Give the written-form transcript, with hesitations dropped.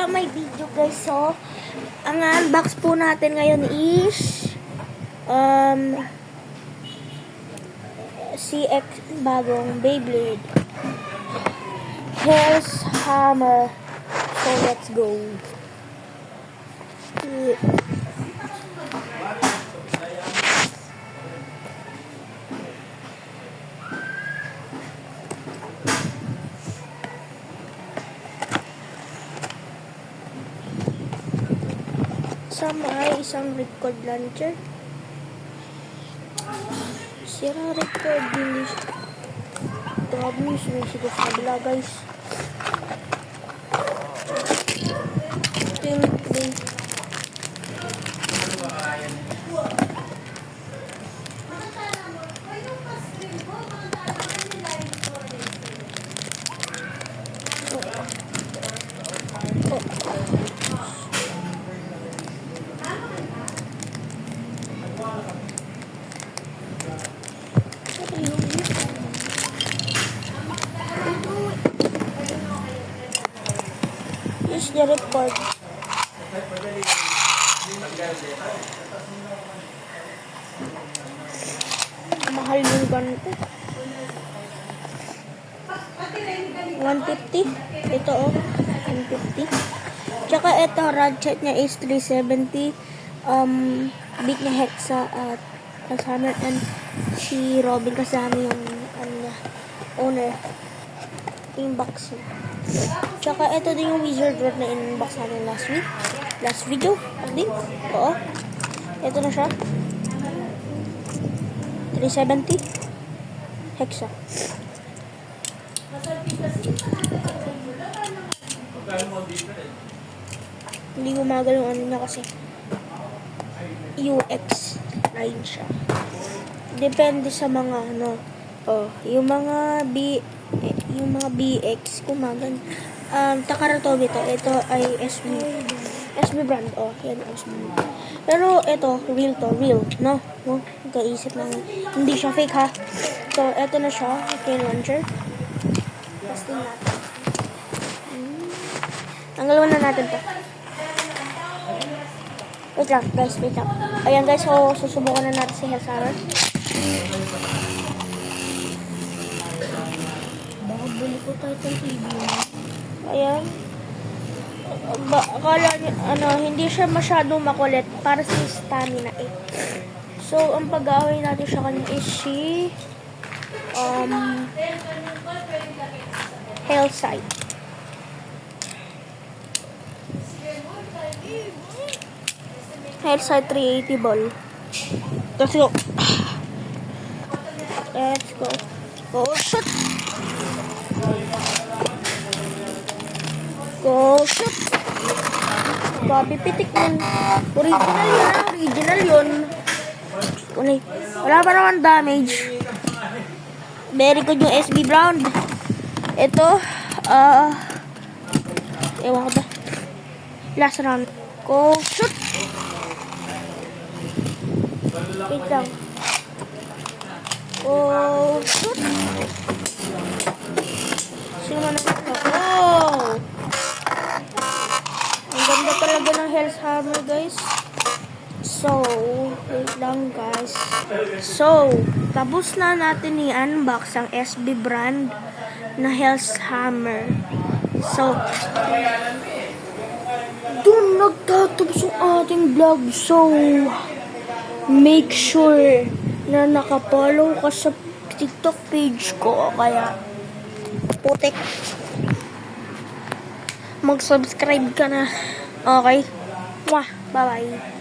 my video guys. So, ang unbox po natin ngayon is CX bagong Beyblade Hell's Hammer. So, let's go. Sama ay isang record launcher. Sira record din. Grabe yung sumisigil sa kabila guys. Play. Use the record. Mahal yung ganito. 150. Ito 150. Tsaka ito, ratchet niya is 370. Big na Hexa at kasama and si Robin kasama yung owner. Yung box niya. Tsaka ito din yung wizard rod na in-unbox natin last video. Din. Oo. Ito na siya. 370 Hexa. Hindi gumagal yung ano niya kasi UX line siya. Depende sa mga yung mga BX kumagan. Takaratobi to. Ito ay SB brand. Yan SB. Pero ito real, no? Kaisip lang. Hindi siya fake ha. So ito na siya, okay, launcher. Testing natin. Tanggalin na natin to. Wait lang. Ayan guys, so susubukan na natin si Hell's Hammer. Baka buli ko tayo ng TV. Ayan. Akala niya, hindi siya masyadong makulit para sa stamina eh. So, ang pag-aaway natin siya kanya is si Hellside. Hellside 380 ball. Let's go. Oh, shit. Go, shoot! Babi pitik nun. Original yun. Wala pa naman damage. Very good yung SB Brown. Ito, ewan ko ba. Last round. Go, shoot! Wait lang. Go, shoot! Sino man naman ito? Oh! Ganda talaga ng Hell's Hammer guys. So, wait lang guys. So, tapos na natin i-unbox ang SB brand na Hell's Hammer. So, doon nagtatapos ang ating vlog. So, make sure na nakapollow ka sa TikTok page ko. Kaya, putik. Mag-subscribe ka na. Okay? Bye-bye.